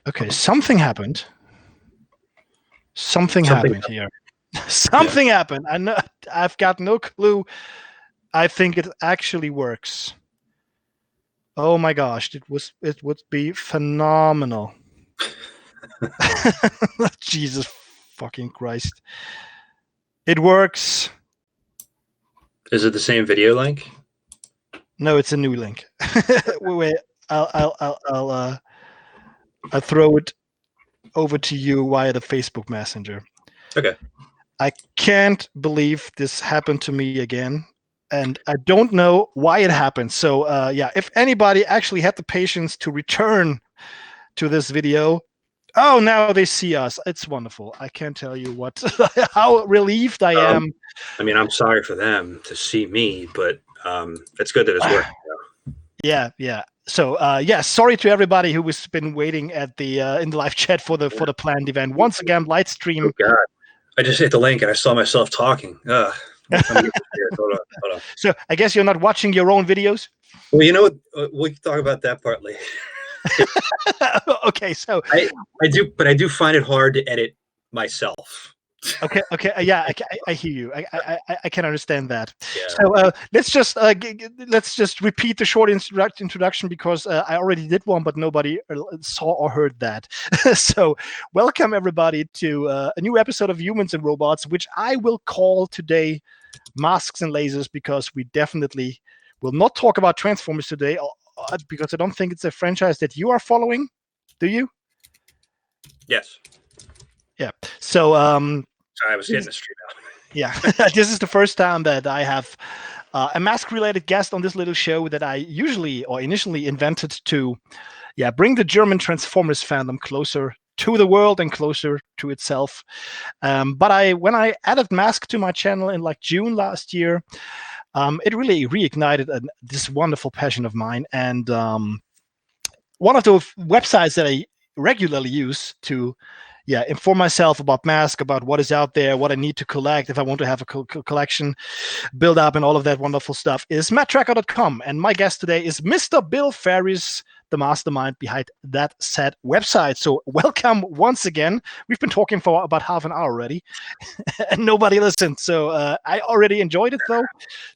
Okay, something happened. Something happened here. Something happened. I know. I've got no clue. I think it actually works. Oh my gosh! It would be phenomenal. Jesus fucking Christ! It works. Is it the same video link? No, it's a new link. Wait, I'll throw it over to you via the Facebook Messenger. Okay. I can't believe this happened to me again, and I don't know why it happened. So yeah, if anybody actually had the patience to return to this video, oh, now they see us. It's wonderful. I can't tell you what how relieved I am. I mean, I'm sorry for them to see me, but it's good that it's working. Yeah. So yeah, sorry to everybody who has been waiting at the in the live chat for the planned event. Once again, live stream. Oh God. I just hit the link and I saw myself talking. Hold on. So I guess you're not watching your own videos? Well, you know what? We can talk about that part later. Okay, so I do, but I do find it hard to edit myself. Okay, yeah, I hear you. I can understand that. Yeah. So let's just repeat the short introduction because I already did one, but nobody saw or heard that. So welcome everybody to a new episode of Humans and Robots, which I will call today Masks and Lasers, because we definitely will not talk about Transformers today, because I don't think it's a franchise that you are following. Do you? Yes. Yeah. So I was hitting the street out. Yeah, this is the first time that I have a M.A.S.K related guest on this little show that I initially invented to, bring the German Transformers fandom closer to the world and closer to itself. But when I added M.A.S.K to my channel in like June last year, it really reignited this wonderful passion of mine. And one of the websites that I regularly use to inform myself about M.A.S.K, about what is out there, what I need to collect if I want to have a collection build up and all of that wonderful stuff is mattracker.com. And my guest today is Mr. Bill Faries, the mastermind behind that said website. So welcome once again. We've been talking for about half an hour already and nobody listened. So I already enjoyed it though.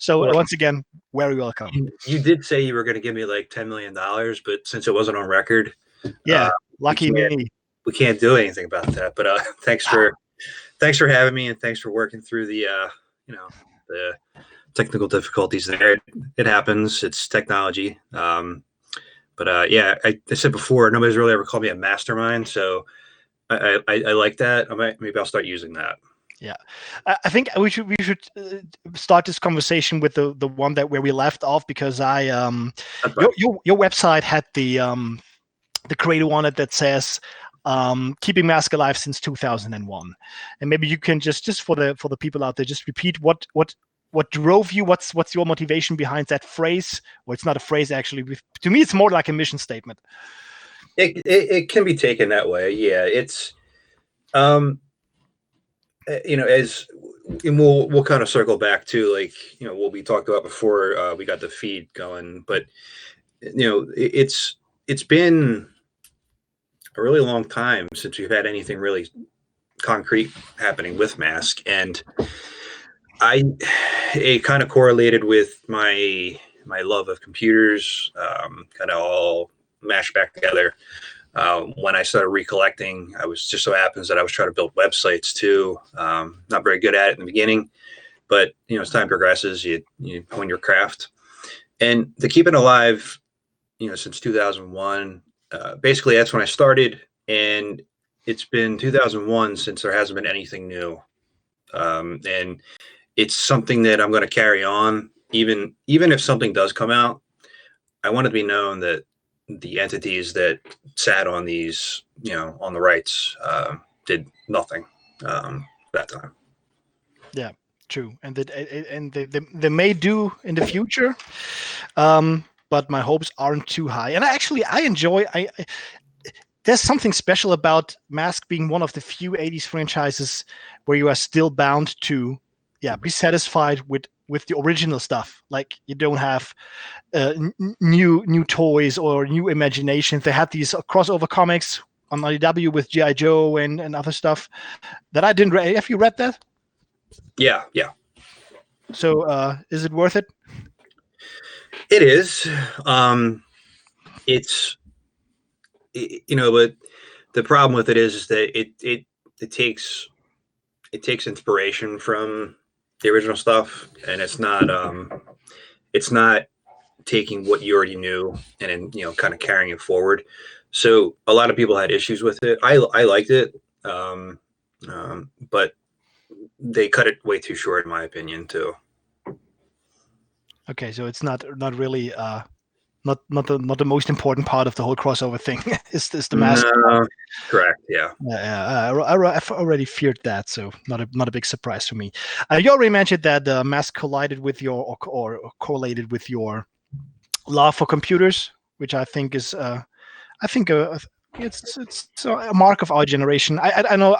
So once again, very welcome. You did say you were going to give me like $10 million, but since it wasn't on record, lucky me. We can't do anything about that, but thanks for having me, and thanks for working through the the technical difficulties there. It happens. It's technology. But I said before, nobody's really ever called me a mastermind, so I like that. Maybe I'll start using that. Yeah, I think we should start this conversation with the one where we left off, because your website had the creator on it that says keeping M.A.S.K alive since 2001, and maybe you can just for the people out there just repeat what drove you, what's your motivation behind that phrase. Well, it's not a phrase actually. To me, it's more like a mission statement. It can be taken that way. Yeah, it's as we'll kind of circle back to what we talked about before we got the feed going, but it's been a really long time since we've had anything really concrete happening with M.A.S.K, and it kind of correlated with my love of computers, kind of all mashed back together. When I started recollecting, I was just so happens that I was trying to build websites too. Not very good at it in the beginning, but as time progresses, you hone your craft. And to keep it alive, since 2001. Basically, that's when I started, and it's been 2001 since there hasn't been anything new. And it's something that I'm going to carry on, even if something does come out. I want it to be known that the entities that sat on these, on the rights, did nothing that time. Yeah, true, and they may do in the future. But my hopes aren't too high. And I enjoy. There's something special about M.A.S.K being one of the few 80s franchises where you are still bound to be satisfied with the original stuff. Like you don't have new toys or new imaginations. They had these crossover comics on IDW with G.I. Joe and other stuff that I didn't read. Have you read that? Yeah. So is it worth it? It is. But the problem with it is that it takes inspiration from the original stuff, and it's not taking what you already knew and then kind of carrying it forward. So a lot of people had issues with it. I liked it, but they cut it way too short, in my opinion, too. Okay, so it's not really not the most important part of the whole crossover thing. is the mask? No, correct. Yeah. I've already feared that, so not a big surprise for me. You already mentioned that the M.A.S.K collided with your or correlated with your love for computers, which I think is it's a mark of our generation. I don't know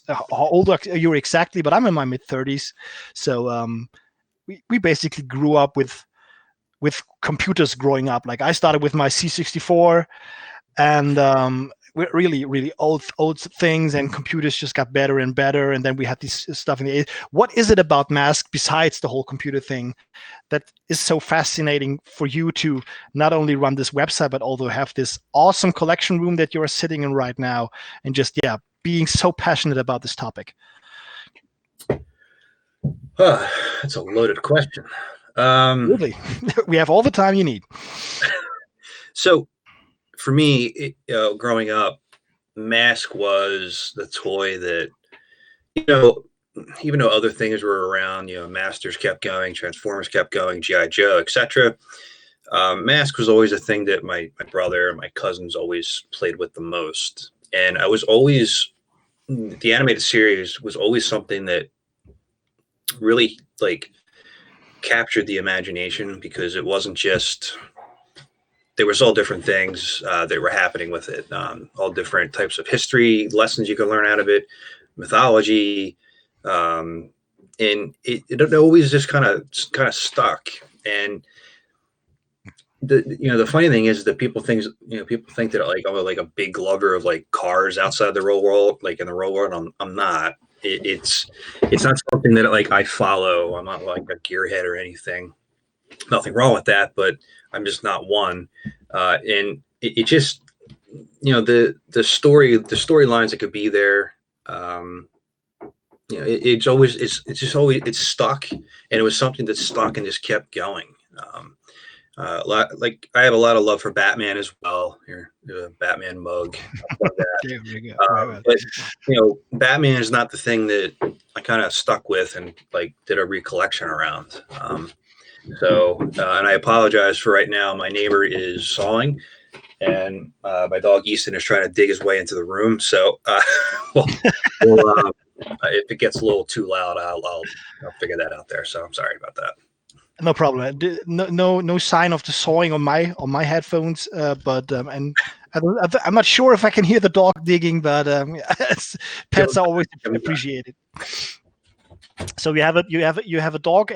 how old you are exactly, but I'm in my mid-30s, so we basically grew up with computers growing up. Like I started with my C64, and really old things, and computers just got better and better. And then we had this stuff in the 80s. What is it about M.A.S.K besides the whole computer thing that is so fascinating for you to not only run this website, but also have this awesome collection room that you're sitting in right now, and just being so passionate about this topic? That's a loaded question. Really, we have all the time you need. So for me, growing up, M.A.S.K was the toy that, even though other things were around, Masters kept going, Transformers kept going, G.I. Joe, etc. M.A.S.K was always a thing that my brother and my cousins always played with the most. And I was always, the animated series was always something that really captured the imagination, because it wasn't just, there was all different things that were happening with it, all different types of history lessons you could learn out of it, mythology, and it always just kind of stuck. And the funny thing is that people think that I'm like a big lover of cars outside the real world, in the real world. I'm not. It's not something that I follow. I'm not like a gearhead or anything. Nothing wrong with that, but I'm just not one. And it just, the storylines that could be there. It's stuck, and it was something that stuck and just kept going. I have a lot of love for Batman as well. Here, a Batman mug. Love that. But Batman is not the thing that I kind of stuck with and did a recollection around. And I apologize for right now. My neighbor is sawing, and my dog Easton is trying to dig his way into the room. So, if it gets a little too loud, I'll figure that out there. So I'm sorry about that. No problem. No sign of the sawing on my headphones, but and I'm not sure if I can hear the dog digging, but pets are always appreciated. So you have a dog.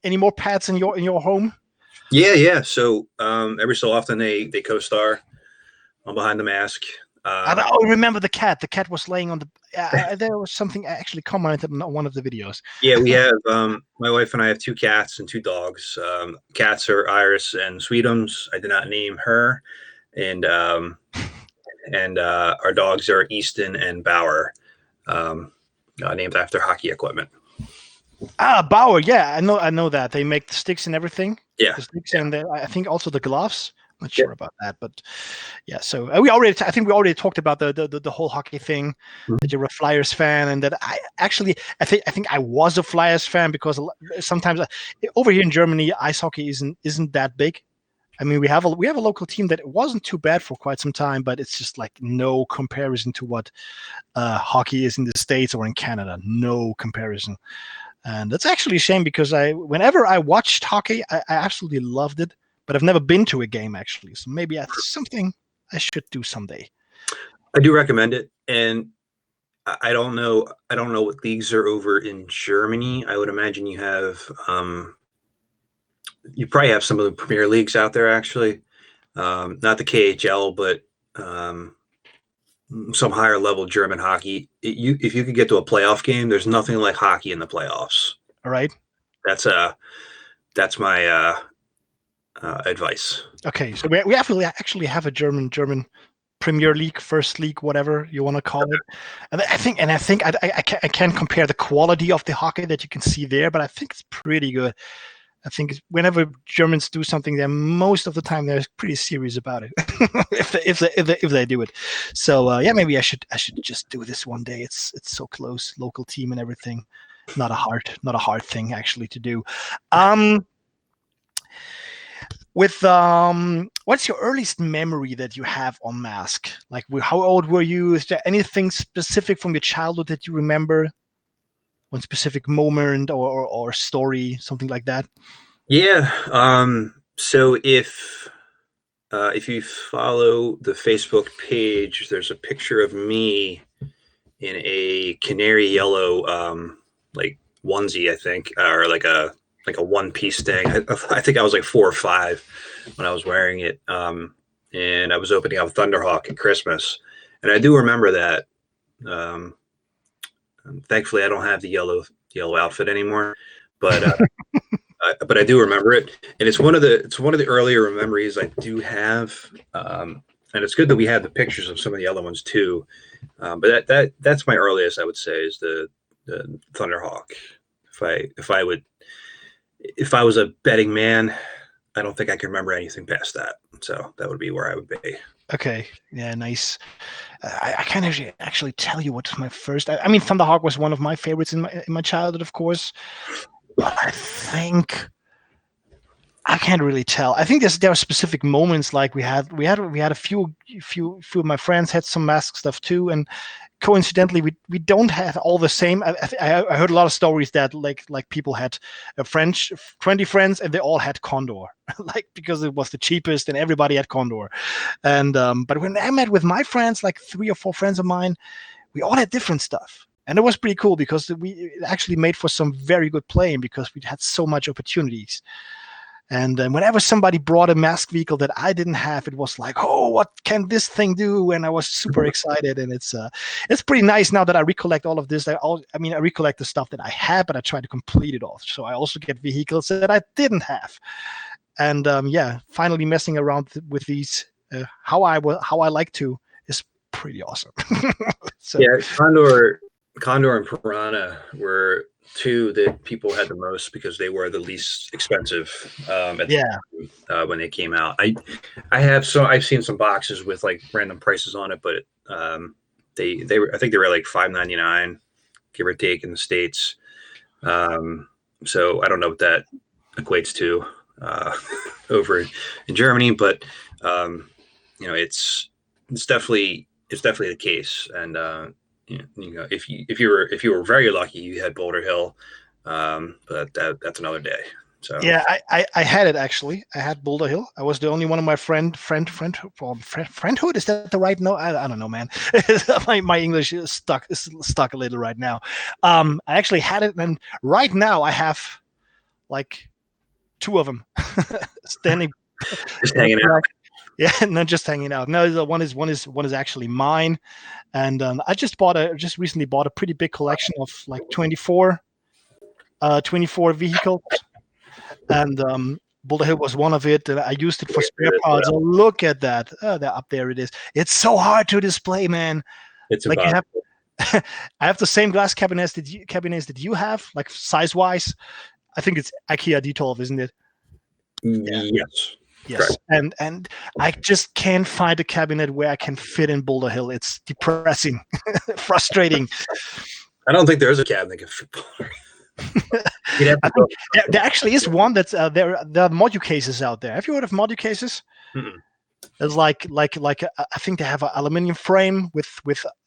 Any more pets in your home? Yeah. So every so often they co-star on Behind the Mask. I remember the cat. The cat was laying on the. There was something I actually commented on one of the videos. Yeah, we have my wife and I have 2 cats and 2 dogs. Cats are Iris and Sweetums. I did not name her, and our dogs are Easton and Bauer, named after hockey equipment. Bauer. Yeah, I know that they make the sticks and everything. Yeah, the sticks and I think also the gloves. Not sure about that, but yeah. So I think we already talked about the whole hockey thing. Mm-hmm. That you're a Flyers fan, and that I think I was a Flyers fan because sometimes over here in Germany, ice hockey isn't that big. I mean, we have a local team that wasn't too bad for quite some time, but it's just no comparison to what hockey is in the States or in Canada. No comparison, and that's actually a shame because whenever I watched hockey, I absolutely loved it. But I've never been to a game, actually. So maybe that's something I should do someday. I do recommend it. And I don't know. I don't know what leagues are over in Germany. I would imagine you have. You probably have some of the Premier Leagues out there, actually. Not the KHL, but some higher level German hockey. If you could get to a playoff game, there's nothing like hockey in the playoffs. All right. That's my advice. Okay, so we actually have a German Premier League, First League, whatever you want to call it. And I think I can't compare the quality of the hockey that you can see there, but I think it's pretty good. I think whenever Germans do something, they're most of the time they're pretty serious about it. if they do it. So yeah, maybe I should just do this one day. It's so close, local team and everything. Not a hard thing actually to do. What's your earliest memory that you have on M.A.S.K? Like, how old were you? Is there anything specific from your childhood that you remember? One specific moment or story, something like that? Yeah. So if you follow the Facebook page, there's a picture of me in a canary yellow like onesie, I think, or like a one-piece thing. I think I was like 4 or 5 when I was wearing it, and I was opening up Thunderhawk at Christmas, and I do remember that. Thankfully, I don't have the yellow outfit anymore, but I do remember it, and it's one of the earlier memories I do have, and it's good that we have the pictures of some of the other ones too. But that's my earliest, I would say, is the Thunderhawk. If I was a betting man, I don't think I can remember anything past that. So that would be where I would be. Okay. Yeah, nice. I can't actually tell you what's my first. I mean, Thunderhawk was one of my favorites in my childhood, of course. But I think I can't really tell. I think there are specific moments, like we had a few of my friends had some M.A.S.K stuff too, and coincidentally we don't have all the same. I heard a lot of stories that like people had a 20 friends and they all had Condor, like because it was the cheapest and everybody had Condor. And but when I met with my friends, like 3 or 4 friends of mine, we all had different stuff. And it was pretty cool because it actually made for some very good playing because we had so much opportunities. And whenever somebody brought a M.A.S.K vehicle that I didn't have, it was like, oh, what can this thing do? And I was super excited. And it's pretty nice now that I recollect all of this. I recollect the stuff that I had, but I try to complete it all. So I also get vehicles that I didn't have. And yeah, finally messing around with these, how I like to, is pretty awesome. So, yeah, Condor and Piranha were 2 that people had the most because they were the least expensive when they came out. I've seen some boxes with like random prices on it, but they were, I think they were like $5.99 give or take in the States. So I don't know what that equates to over in Germany, but it's definitely the case. And if you were very lucky, you had Boulder Hill, but that's another day. So yeah, I had it actually. I had Boulder Hill. I was the only one of my friendhood. Is that the right? No, I don't know, man. my English is stuck a little right now. I actually had it, and right now I have like 2 of them standing, just hanging out. Yeah, not just hanging out. No, the one is actually mine, and I just recently bought a pretty big collection of like 24 vehicles, and Boulder Hill was one of it. And I used it for spare parts. Oh, look at that! Up there it is. It's so hard to display, man. It's like I have the same glass cabinets that you have, like size wise. I think it's IKEA D12, isn't it? Yeah. Yes. Yes, correct. And I just can't find a cabinet where I can fit in Boulder Hill. It's depressing, frustrating. I don't think there is a cabinet that can fit Boulder Hill. I think there actually is one that's there are module cases out there. Have you heard of module cases? Mm-mm. It's like I think they have an aluminum frame with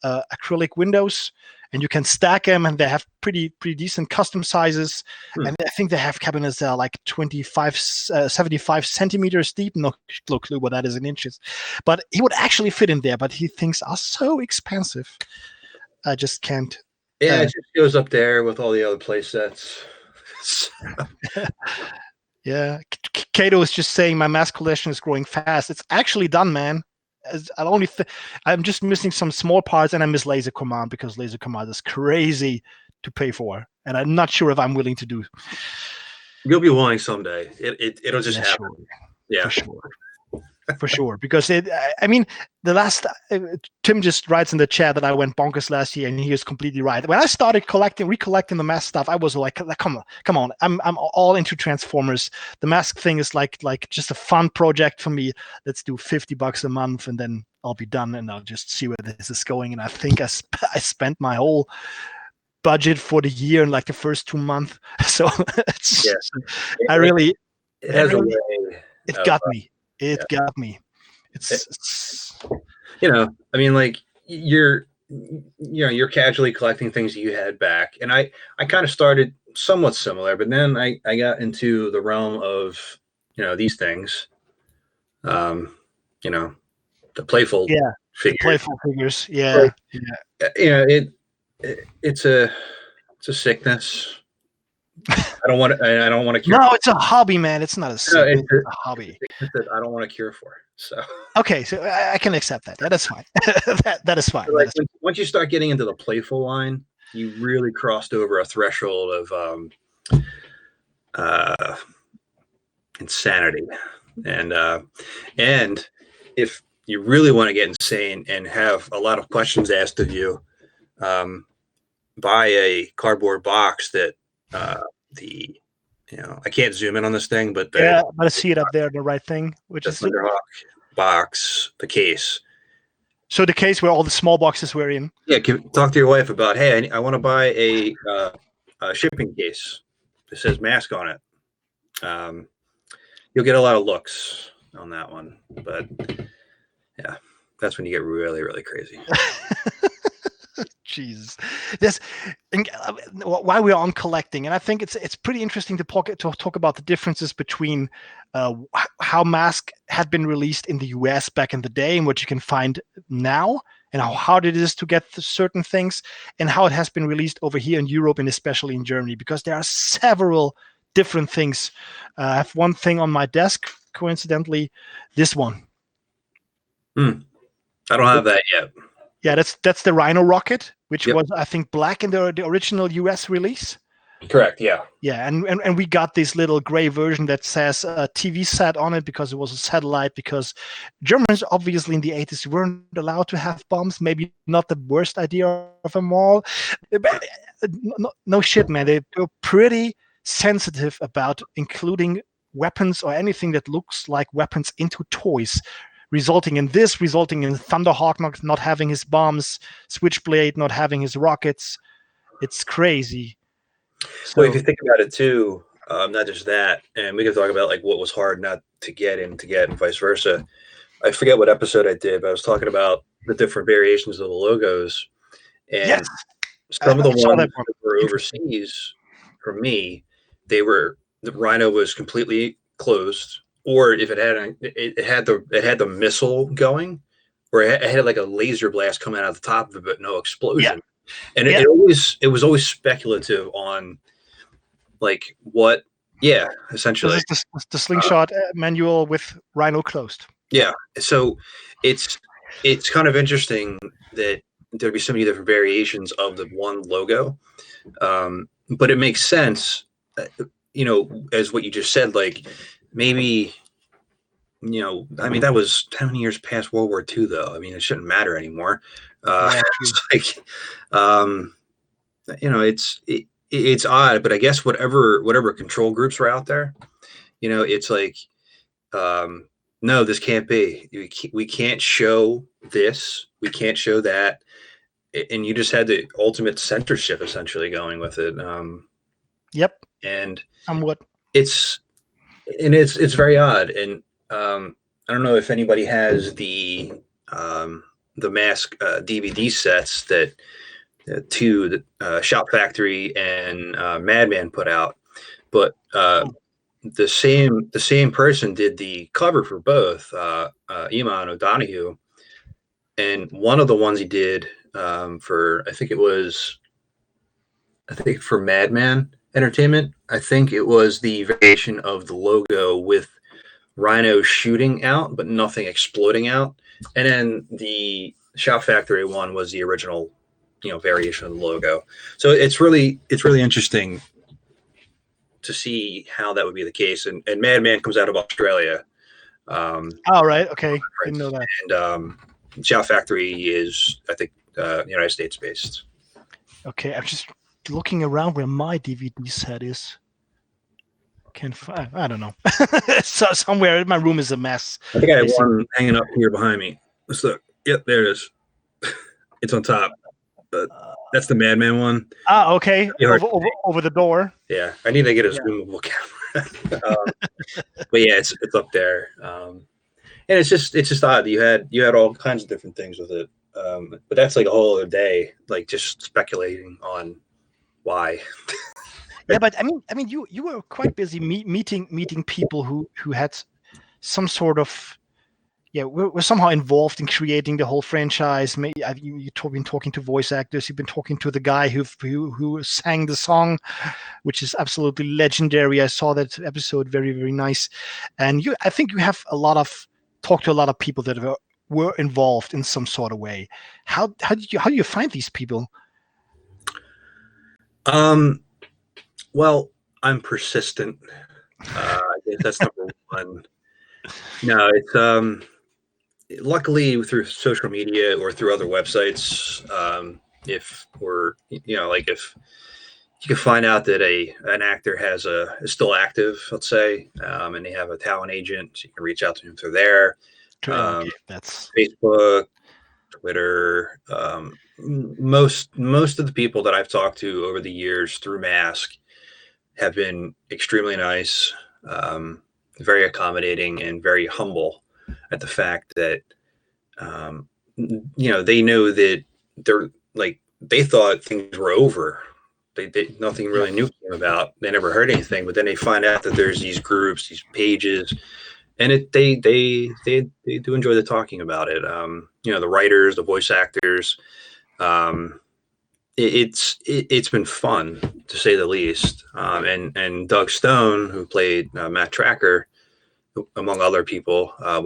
acrylic windows, and you can stack them, and they have pretty decent custom sizes. And I think they have cabinets that are like 75 centimeters deep. No clue what that is in inches, but he would actually fit in there. But he thinks are so expensive. I just can't. Yeah, it just goes up there with all the other play sets. Yeah, Kato is just saying my mask collection is growing fast. It's actually done, man. I'm just missing some small parts, and I miss Laser Command because Laser Command is crazy to pay for, and I'm not sure if I'm willing to do. You'll be willing someday. It'll just happen. Sure. Yeah, for sure. Because I mean, the last Tim just writes in the chat that I went bonkers last year, and he is completely right. When I started recollecting the M.A.S.K stuff, I was like, come on, I'm all into Transformers. The M.A.S.K thing is like just a fun project for me. Let's do $50 a month, and then I'll be done, and I'll just see where this is going. And I think I spent my whole budget for the year in like the first 2 months. So it got me. It got me. It's I mean, like you're casually collecting things that you had back, and I kind of started somewhat similar, but then I got into the realm of these things, the playful figures. It's a sickness. I don't want to cure. No, it's a hobby, man. It's not a sickness. It's a hobby that I don't want to cure for. So okay, so I can accept that. That is fine. that is fine. So like once you start getting into the playful line, you really crossed over a threshold of insanity, and if you really want to get insane and have a lot of questions asked of you, buy a cardboard box that I can't zoom in on this thing, but I see it up there, the right thing, which is the Thunderhawk box, the case. So the case where all the small boxes were in. Yeah, talk to your wife about, hey, I want to buy a shipping case that says M.A.S.K on it. You'll get a lot of looks on that one, but yeah, that's when you get really, really crazy. Jesus, why we're on collecting, and I think it's pretty interesting to talk about the differences between how M.A.S.K had been released in the US back in the day and what you can find now, and how hard it is to get certain things, and how it has been released over here in Europe and especially in Germany, because there are several different things. I have one thing on my desk, coincidentally, this one. I don't have that yet. Yeah, that's the Rhino rocket, which was, I think, black in the original US release. Correct, yeah. Yeah, and we got this little gray version that says TV sat on it because it was a satellite, because Germans obviously in the 80s weren't allowed to have bombs. Maybe not the worst idea of them all. No shit, man. They were pretty sensitive about including weapons or anything that looks like weapons into toys. Resulting in Thunderhawk not having his bombs, Switchblade not having his rockets. It's crazy. So, well, if you think about it too, not just that, and we can talk about like what was hard not to get and vice versa. I forget what episode I did, but I was talking about the different variations of the logos, and some of the ones that were overseas, for me, the Rhino was completely closed. Or if it had the missile going, or it had like a laser blast coming out of the top of it, but no explosion. And it was always speculative on like what, essentially. This is the slingshot manual with Rhino closed. Yeah, so it's kind of interesting that there'd be so many different variations of the one logo, but it makes sense, as what you just said, like. Maybe, I mean, that was 10 years past World War II, though. I mean, it shouldn't matter anymore. It's like, it's odd, but I guess whatever control groups were out there, it's like, no, this can't be. We can't show this. We can't show that. And you just had the ultimate censorship essentially going with it. Yep. And somewhat. It's very odd, and I don't know if anybody has the M.A.S.K DVD sets that Shout Factory and Madman put out, but the same person did the cover for both Iman O'Donoghue, and one of the ones he did for, I think for Madman Entertainment. I think it was the variation of the logo with Rhino shooting out, but nothing exploding out. And then the Shout Factory one was the original, variation of the logo. So it's really interesting to see how that would be the case. And Madman comes out of Australia. Oh, right. Okay. Didn't know that. And Shout Factory is, I think, United States based. Okay, I'm just looking around where my DVD set is. Can't find. I don't know. So somewhere in my room is a mess. I think I have one hanging up here behind me. Let's look. Yep, there it is. It's on top. But that's the Madman one. Ah, okay. Over the door. Yeah, I need to get a zoomable camera. But yeah, it's up there. And it's just odd. You had all kinds of different things with it. But that's like a whole other day, like just speculating on why. Yeah, but I mean, you were quite busy meeting people who had some sort of, were somehow involved in creating the whole franchise. Maybe you've been talking to voice actors. You've been talking to the guy who sang the song, which is absolutely legendary. I saw that episode, very, very nice. And I think you have talked to a lot of people that were involved in some sort of way. How do you find these people? Well, I'm persistent. I guess that's number one. No, it's luckily through social media or through other websites. If you can find out that an actor is still active, let's say, and they have a talent agent, so you can reach out to him through there. That's Facebook, Twitter. Most of the people that I've talked to over the years through M.A.S.K have been extremely nice, very accommodating, and very humble at the fact that they know that they thought things were over. They nothing really new came about. They never heard anything, but then they find out that there's these groups, these pages, and they do enjoy the talking about it. The writers, the voice actors. It's been fun, to say the least. And Doug Stone, who played Matt Tracker, among other people, I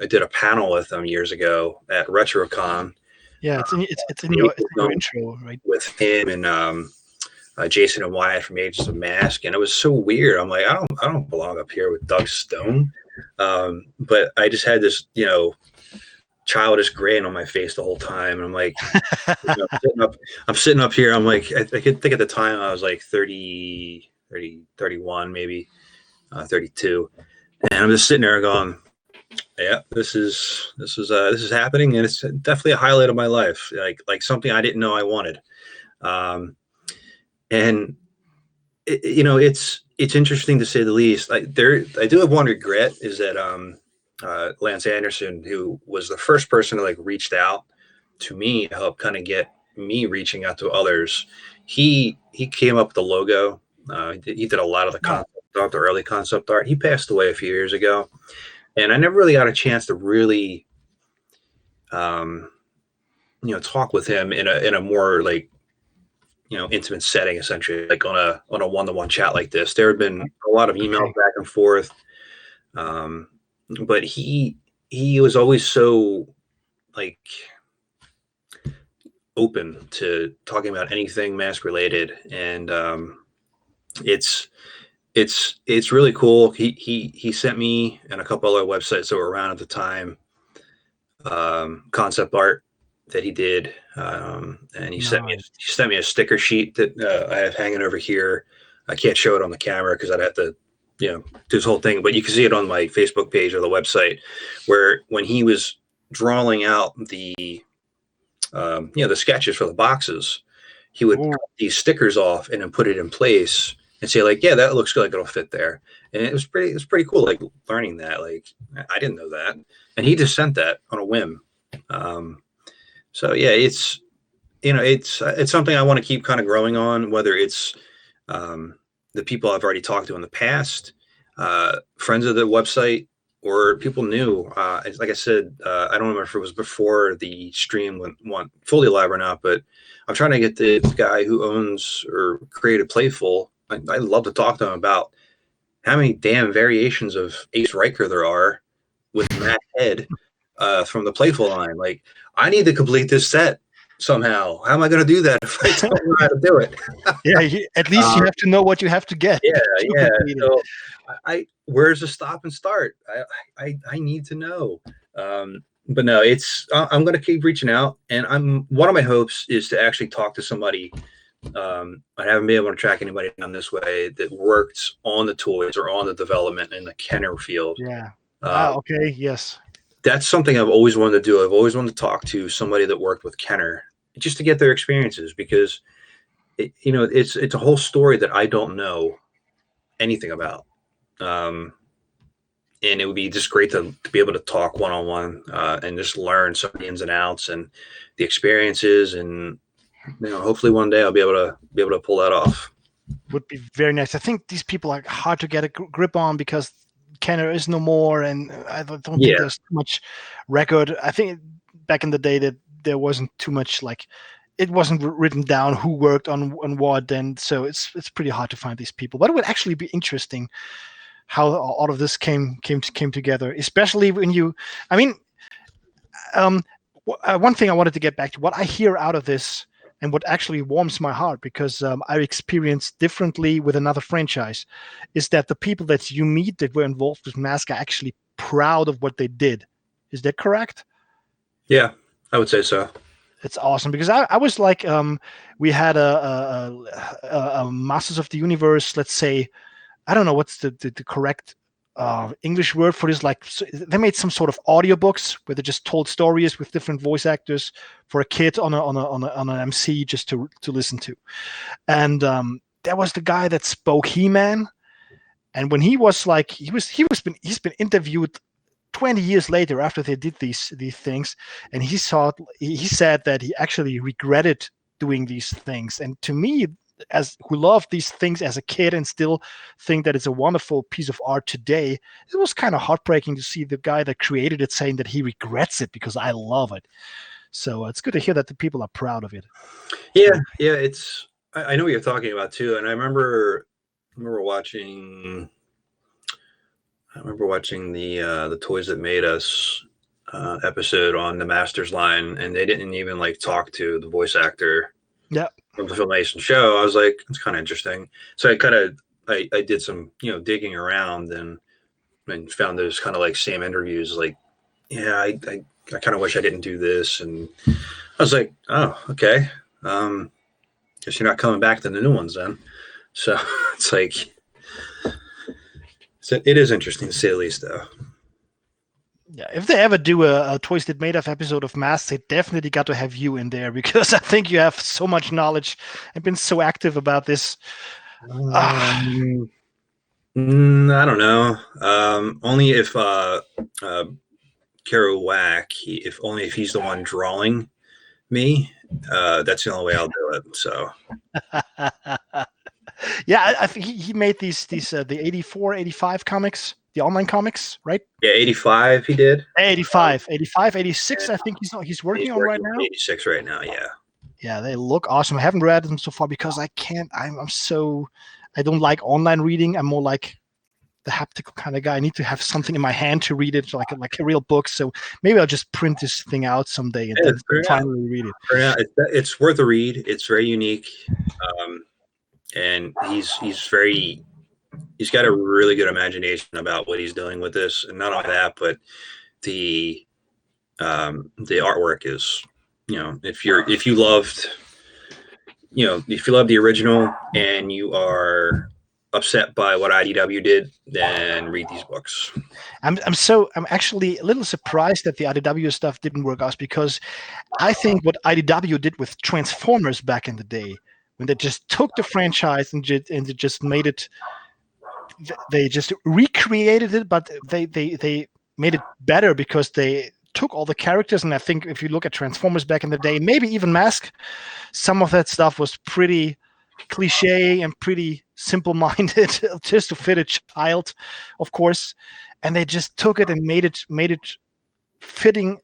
did a panel with him years ago at RetroCon. Yeah, it's in your intro, right? With him and Jason and Wyatt from Agents of M.A.S.K, and it was so weird. I'm like, I don't belong up here with Doug Stone, but I just had this, childish grin on my face the whole time. And I'm like, I'm sitting up here. I'm like, I could think at the time I was like 30, 31, maybe 32. And I'm just sitting there going, yeah, this is happening. And it's definitely a highlight of my life. Like something I didn't know I wanted. And it's interesting, to say the least. I do have one regret, is that, Lance Anderson, who was the first person to reached out to me to help kind of get me reaching out to others. He came up with the logo. He did a lot of the concept art, the early concept art. He passed away a few years ago, and I never really got a chance to really, talk with him in a more intimate setting, essentially, like on a one-to-one chat like this. There have been a lot of emails back and forth. But he was always so open to talking about anything M.A.S.K related, and it's really cool. He sent me and a couple other websites that were around at the time concept art that he did, and he sent me a sticker sheet that I have hanging over here. I can't show it on the camera because I'd have to do this whole thing, but you can see it on my Facebook page or the website, where when he was drawing out the sketches for the boxes, he would cut these stickers off and then put it in place and say that looks good, it'll fit there. And it was pretty cool, learning that. I didn't know that, and he just sent that on a whim. So yeah, it's something I want to keep kind of growing on, whether it's the people I've already talked to in the past, friends of the website, or people knew. Like I said, I don't remember if it was before the stream went fully live or not, but I'm trying to get the guy who owns or created Playful. I'd love to talk to him about how many damn variations of Ace Riker there are with Matt Head from the Playful line. Like, I need to complete this set somehow. How am I going to do that if I don't know how to do it? At least you have to know what you have to get. Yeah. So where's the stop and start? I need to know. But no, I'm going to keep reaching out, and one of my hopes is to actually talk to somebody. I haven't been able to track anybody down this way that worked on the toys or on the development in the Kenner field. Yeah. Okay. Yes. That's something I've always wanted to do. I've always wanted to talk to somebody that worked with Kenner just to get their experiences, because it's a whole story that I don't know anything about. And it would be just great to be able to talk one-on-one and just learn some of the ins and outs and the experiences, and hopefully one day I'll be able to pull that off. Would be very nice. I think these people are hard to get a grip on because Kenner is no more, and I don't think there's too much record. I think back in the day that there wasn't too much, like, it wasn't written down who worked on what, and so it's pretty hard to find these people. But it would actually be interesting how all of this came together, especially when one thing I wanted to get back to, what I hear out of this and what actually warms my heart, because I experienced differently with another franchise, is that the people that you meet that were involved with M.A.S.K are actually proud of what they did. Is that correct? Yeah, I would say so. It's awesome, because I was like, we had a Masters of the Universe, let's say, I don't know what's the correct English word for this. Like, so they made some sort of audiobooks where they just told stories with different voice actors for a kid on an MC just to listen to. And there was the guy that spoke He-Man, and when he was like, he's been interviewed 20 years later after they did these things, and he said that he actually regretted doing these things. And to me, as who loved these things as a kid and still think that it's a wonderful piece of art today, it was kind of heartbreaking to see the guy that created it saying that he regrets it because I love it. So it's good to hear that the people are proud of it. Yeah. I know what you're talking about too, and I remember watching the Toys That Made Us episode on the Masters line, and they didn't even like talk to the voice actor. Yeah. From the Filmation show. I was like, it's kind of interesting. So I did some digging around and found those kind of like same interviews. Like, yeah, I kind of wish I didn't do this, and I was like, oh, okay. Guess you're not coming back to the new ones then. So it's like, it is interesting to say the least, though. Yeah, if they ever do a Toys That Made Us episode of M.A.S.K, they definitely got to have you in there, because I think you have so much knowledge and been so active about this. I don't know. Only if Kerouac, if he's the one drawing me, that's the only way I'll do it. So. Yeah, I think he made these the 84, 85 comics. The online comics, right? Yeah, 85 he did. 85, 86, I think he's working on right now. 86 right now, yeah. Yeah, they look awesome. I haven't read them so far because I don't like online reading. I'm more like the haptical kind of guy. I need to have something in my hand to read it, like a real book. So maybe I'll just print this thing out someday and then finally read it. It's worth a read. It's very unique. And he's got a really good imagination about what he's doing with this, and not only that, but the artwork is, if you loved the original and you are upset by what IDW did, then read these books. I'm actually a little surprised that the IDW stuff didn't work out, because I think what IDW did with Transformers back in the day, when they just took the franchise and they just made it. They just recreated it, but they made it better because they took all the characters. And I think if you look at Transformers back in the day, maybe even M.A.S.K, some of that stuff was pretty cliche and pretty simple-minded, just to fit a child, of course. and they just took it and made it fitting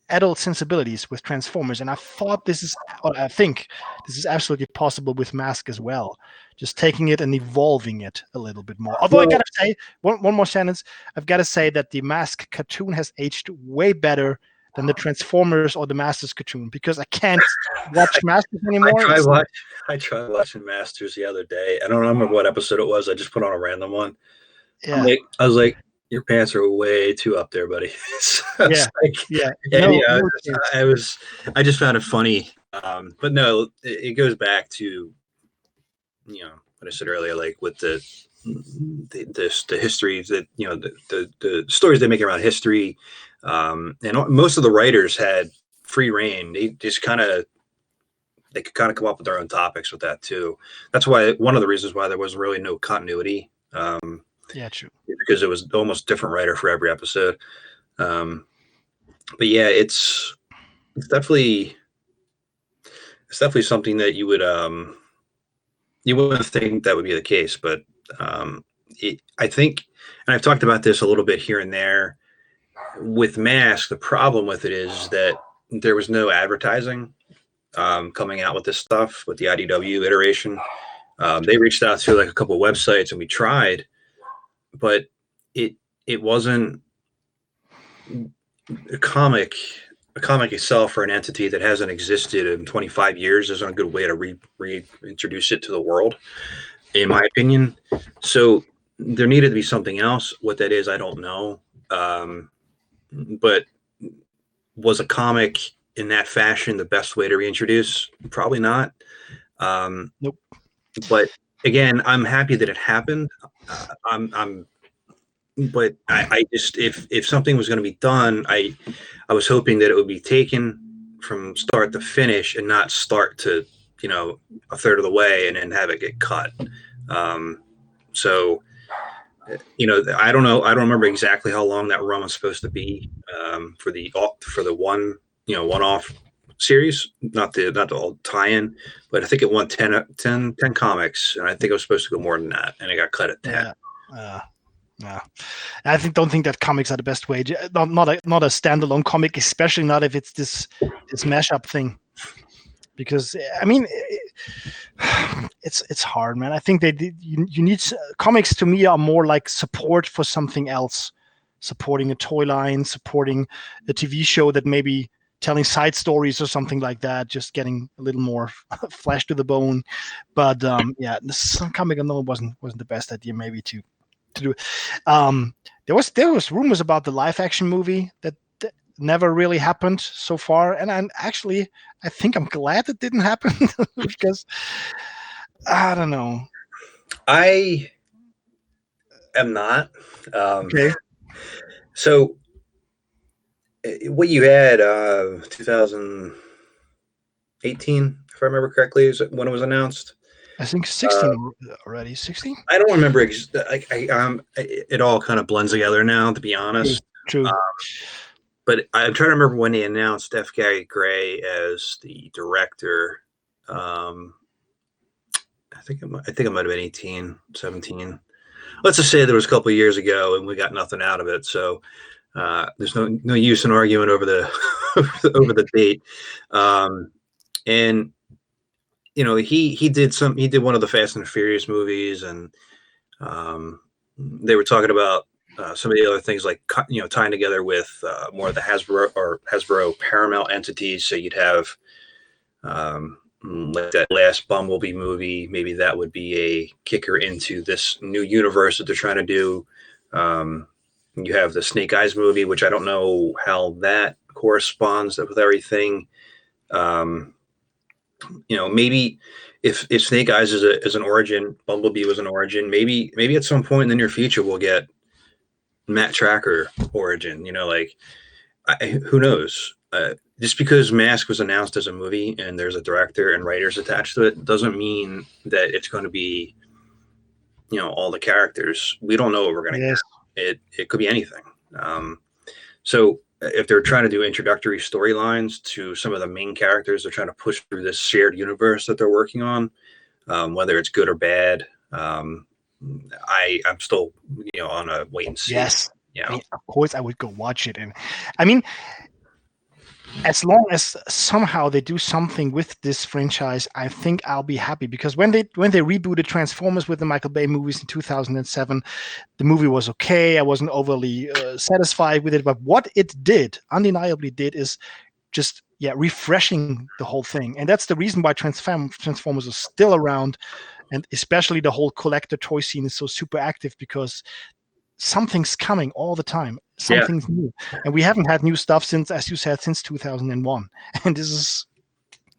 adult sensibilities with Transformers. And I think this is absolutely possible with M.A.S.K as well. Just taking it and evolving it a little bit more. Although I gotta say, one more sentence, I've got to say that the M.A.S.K cartoon has aged way better than the Transformers or the Masters cartoon, because I can't watch Masters anymore. I tried watching Masters the other day. I don't remember what episode it was. I just put on a random one. Yeah. I was like, your pants are way too up there, buddy. So Yeah. I just found it funny. But no, it goes back to, what I said earlier, like with the history that, the stories they make around history. And most of the writers had free reign. They could kind of come up with their own topics with that too. That's why one of the reasons why there was really no continuity. Yeah, true. Because it was almost different writer for every episode. But yeah, it's definitely something that you wouldn't think that would be the case. But I think, and I've talked about this a little bit here and there with M.A.S.K, the problem with it is that there was no advertising coming out with this stuff with the IDW iteration. They reached out to like a couple of websites and we tried, but it wasn't a comic itself, for an entity that hasn't existed in 25 years isn't a good way to reintroduce it to the world, in my opinion. So there needed to be something else. What that is, I don't know. But was a comic in that fashion the best way to reintroduce? Probably not. Nope. But again, I'm happy that it happened. But I just, if something was going to be done, I was hoping that it would be taken from start to finish and not start to, a third of the way and then have it get cut. So, I don't know. I don't remember exactly how long that run was supposed to be for the one, one-off series, not the old tie-in, but I think it won 10 comics, and I think it was supposed to go more than that, and it got cut at 10. Yeah. I don't think that comics are the best way. Not a standalone comic, especially not if it's this mashup thing. Because I mean, it's hard, man. I think you need comics. To me, are more like support for something else, supporting a toy line, supporting a TV show that maybe telling side stories or something like that. Just getting a little more flesh to the bone. But some comic I know wasn't the best idea maybe to do. There was rumors about the live action movie that never really happened so far, and I think I'm glad it didn't happen because I don't know. I am not. Okay. So what you had 2018, if I remember correctly, is when it was announced. I think 16 already. 16. I don't remember. It all kind of blends together now, to be honest. True. But I'm trying to remember when they announced F.K. Gray as the director. I think it might have been 18, 17. Let's just say there was a couple of years ago, and we got nothing out of it. So there's no use in arguing over the over the date. And he did one of the Fast and the Furious movies, and they were talking about some of the other things, like tying together with more of the Hasbro Paramount entities. So you'd have like that last Bumblebee movie. Maybe that would be a kicker into this new universe that they're trying to do. You have the Snake Eyes movie, which I don't know how that corresponds with everything. Maybe if Snake Eyes is an origin, Bumblebee was an origin. Maybe at some point in the near future we'll get Matt Tracker origin. Who knows? Just because M.A.S.K was announced as a movie and there's a director and writers attached to it doesn't mean that it's going to be, all the characters. We don't know what we're going to get. It could be anything. So if they're trying to do introductory storylines to some of the main characters, they're trying to push through this shared universe that they're working on, whether it's good or bad. I'm still, on a wait and see. Yes. I mean, of course I would go watch it. And I mean, as long as somehow they do something with this franchise, I think I'll be happy, because when they rebooted Transformers with the Michael Bay movies in 2007, the movie was okay. I wasn't overly satisfied with it, but what it undeniably did, is just refreshing the whole thing. And that's the reason why Transformers is still around, and especially the whole collector toy scene is so super active, because something's coming all the time. Something's new. And we haven't had new stuff since, as you said, since 2001. And this is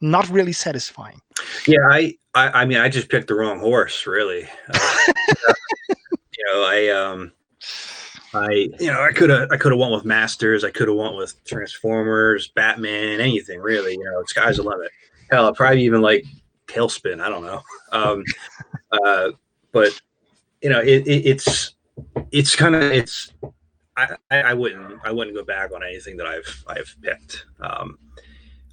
not really satisfying. Yeah, I mean, I just picked the wrong horse, really. I could have went with Masters. I could have went with Transformers, Batman, anything really. Sky's the limit. Hell, I'd probably even like Tailspin. I don't know. But it's kind of I wouldn't go back on anything that I've picked.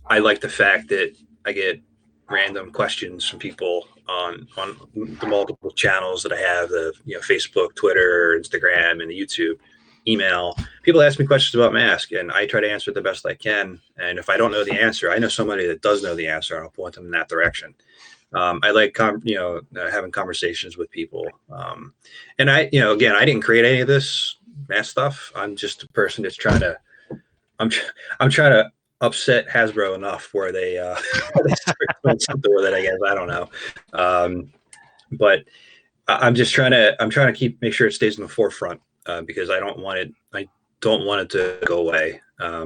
I like the fact that I get random questions from people on the multiple channels that I have, the Facebook, Twitter, Instagram, and the YouTube, email. People ask me questions about M.A.S.K, and I try to answer it the best I can. And if I don't know the answer, I know somebody that does know the answer, and I'll point them in that direction. I like having conversations with people. And I didn't create any of this M.A.S.K stuff. I'm just a person that's trying to upset Hasbro enough where they start doing something with it. I guess I don't know, but I'm trying to make sure it stays in the forefront, because I don't want it to go away. I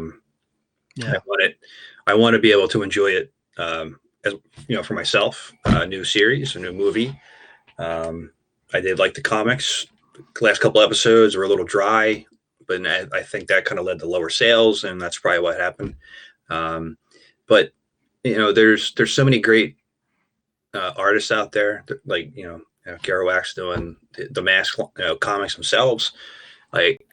want to be able to enjoy it, as for myself. A new series, a new movie. I did like the comics. The last couple episodes were a little dry, but I think that kind of led to lower sales, and that's probably what happened. But there's so many great artists out there, like Kerouac's doing the M.A.S.K comics themselves, like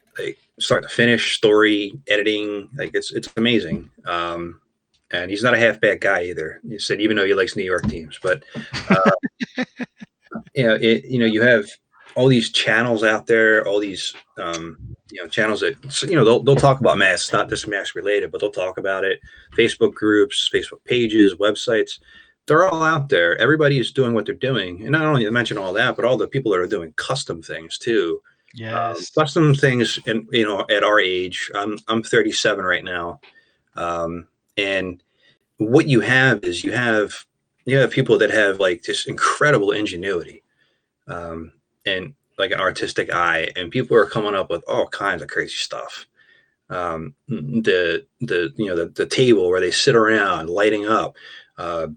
start to finish, story, editing, like it's amazing. And he's not a half bad guy either. He said, even though he likes New York teams, but you have all these channels out there, all these channels that they'll talk about M.A.S.K, not just M.A.S.K related, but they'll talk about it. Facebook groups, Facebook pages, websites, they're all out there. Everybody is doing what they're doing, and not only to mention all that, but all the people that are doing custom things too. Yes, custom things, and at our age, I'm 37 right now, and what you have is you have people that have like this incredible ingenuity, and like an artistic eye, and people are coming up with all kinds of crazy stuff. The table where they sit around lighting up, the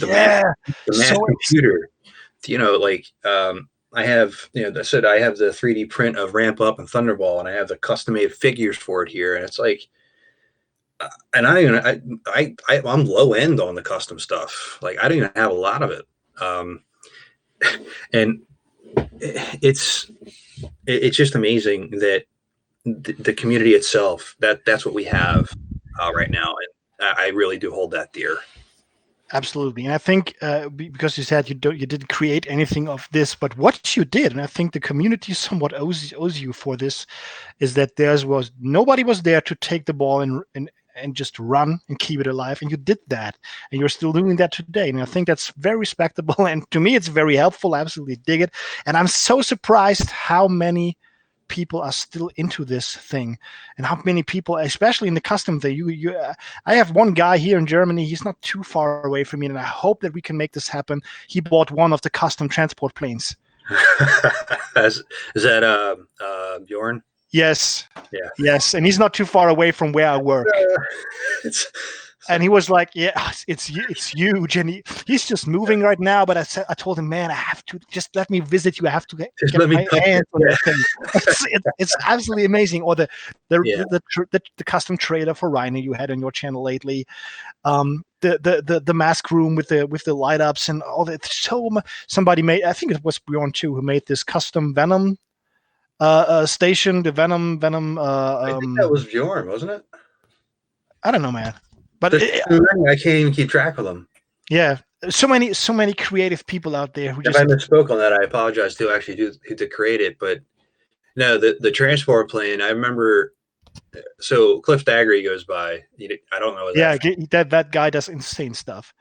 Mac computer, I have, I said I have the 3D print of Ramp Up and Thunderball, and I have the custom made figures for it here, and it's like, and I'm low end on the custom stuff. Like I don't even have a lot of it, and it's just amazing that the community itself, that's what we have right now, and I really do hold that dear. Absolutely. And I think because you said you didn't create anything of this, but what you did, and I think the community somewhat owes you for this, is that nobody was there to take the ball and just run and keep it alive, and you did that, and you're still doing that today. And I think that's very respectable, and to me it's very helpful. I absolutely dig it, and I'm so surprised how many people are still into this thing, and how many people, especially in the custom thing. I have one guy here in Germany. He's not too far away from me, and I hope that we can make this happen. He bought one of the custom transport planes. Is that Bjorn? Yes. Yeah. Yes, and he's not too far away from where I work. And he was like, "Yeah, it's huge," and he's just moving right now. But I told him, "Man, I have to just let me visit you. I have to get my hands on that thing." It's absolutely amazing. Or the custom trailer for Reiner you had on your channel lately, the M.A.S.K room with the light ups and all that. Somebody made, I think it was Bjorn too, who made this custom Venom station. The Venom. I think that was Bjorn, wasn't it? I don't know, man. But I can't even keep track of them. Yeah, So many creative people out there who If just I misspoke on that, I apologize to actually who to create it. But no, the transport plane. I remember. So Cliff Daggery goes by. I don't know his yeah, actual. that guy does insane stuff.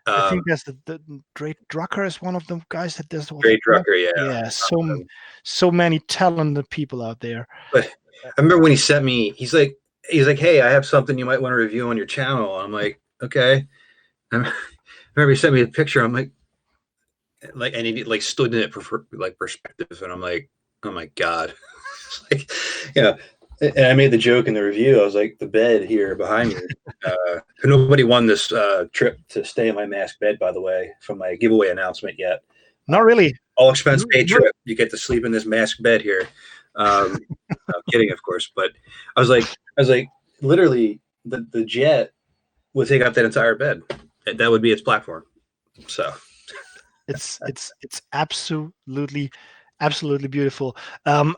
I think Um, that's the Drake Drucker is one of the guys that does all the Great Drucker, yeah. yeah, so many talented people out there. But I remember when he sent me. He's like, hey, I have something you might want to review on your channel. I'm like, okay. I remember he sent me a picture. I'm like, and he like stood in it for like perspective, and I'm like, oh my god, like, you know. And I made the joke in the review. I was like, the bed here behind me. Nobody won this trip to stay in my M.A.S.K bed, by the way, from my giveaway announcement yet. Not really. All expense paid trip. You get to sleep in this M.A.S.K bed here. I'm kidding, of course, but I was like, literally, the jet would take up that entire bed. That would be its platform. So it's absolutely beautiful. I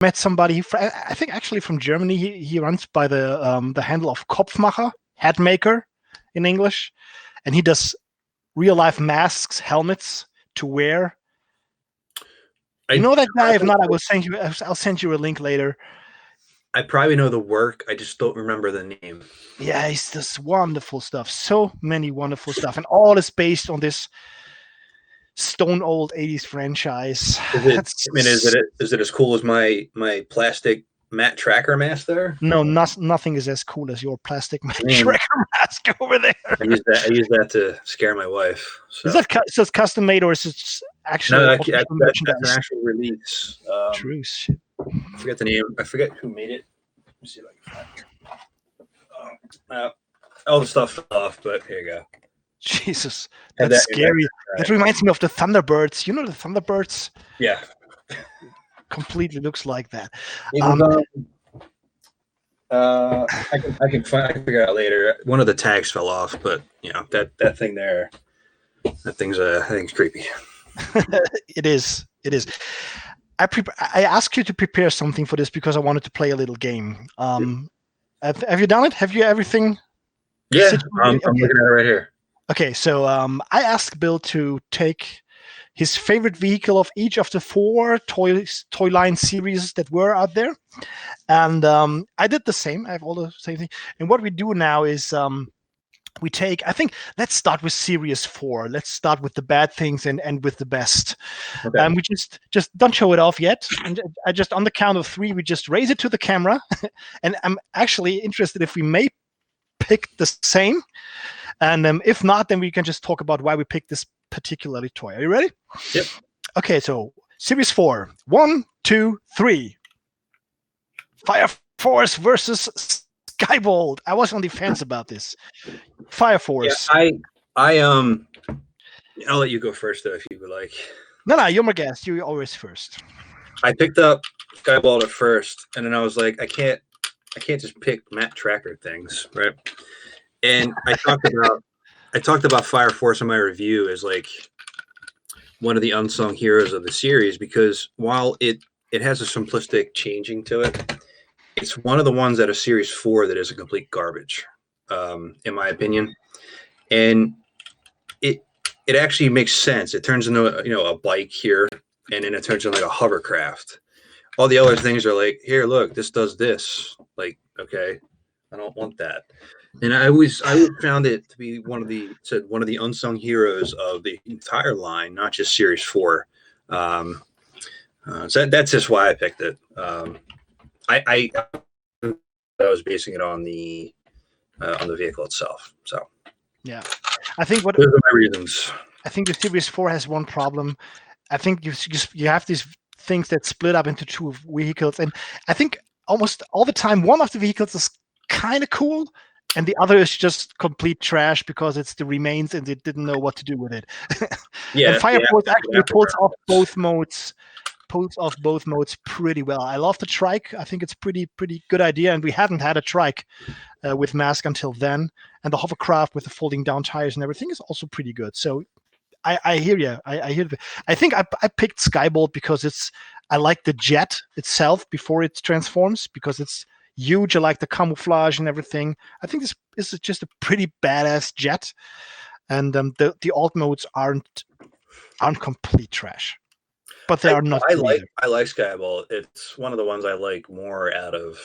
met somebody. I think actually from Germany. He runs by the handle of Kopfmacher, head maker, in English, and he does real life masks, helmets to wear. You know that guy? If not, I'll send you a link later. I probably know the work. I just don't remember the name. Yeah, he's this wonderful stuff. So many wonderful stuff, and all is based on this stone old 80s franchise. Is it as cool as my plastic matte tracker mask there? No, nothing is as cool as your plastic matte tracker mask over there. I use that to scare my wife. So. Is that custom made, or is it actually that's an actual release? True shit. I forget the name. I forget who made it. Let me see if I can find it. All the stuff fell off, but here you go. Jesus, that's scary. That reminds me of the Thunderbirds. You know the Thunderbirds? Yeah. Completely looks like that. I can figure out later. One of the tags fell off, but you know that thing there. That thing's creepy. It is. I asked you to prepare something for this because I wanted to play a little game. Have you done it? Have you everything? Yeah, I'm looking at it right here. Okay, so I asked Bill to take his favorite vehicle of each of the 4 toy line series that were out there, and I did the same. I have all the same thing. And what we do now is we take. I think let's start with series 4. Let's start with the bad things and end with the best. Okay. We just don't show it off yet. And I just on the count of 3, we just raise it to the camera, and I'm actually interested if we may pick the same. And if not, then we can just talk about why we picked this particular toy. Are you ready? Yep. Okay, so series 4. 1, 2, 3. Fire Force versus Skybolt. I was on the fence about this. Fire Force. Yeah, I'll let you go first though, if you would like. No, you're my guest. You're always first. I picked up Skybolt at first, and then I was like, I can't just pick matte tracker things, right? And I talked about Fire Force in my review as like one of the unsung heroes of the series, because while it has a simplistic changing to it, it's one of the ones out of series 4 that is a complete garbage, in my opinion. And it actually makes sense. It turns into a bike here, and then it turns into like a hovercraft. All the other things are like, here, look, this does this. Like, okay, I don't want that. And I always found it to be one of the unsung heroes of the entire line, not just series 4. So that's just why I picked it. I was basing it on the vehicle itself. So yeah, I think those are my reasons. I think the series 4 has one problem. I think you have these things that split up into 2 vehicles, and I think almost all the time one of the vehicles is kind of cool, and the other is just complete trash because it's the remains and they didn't know what to do with it. Yeah, and Fire Force actually pulls off both modes pretty well. I love the trike. I think it's pretty good idea, and we hadn't had a trike with M.A.S.K until then, and the hovercraft with the folding down tires and everything is also pretty good. So I hear you. I hear. I think I picked Skybolt because I like the jet itself before it transforms, because it's huge. I like the camouflage and everything. I think this is just a pretty badass jet. and the alt modes aren't complete trash, but they are not. I like Skyball. It's one of the ones I like more out of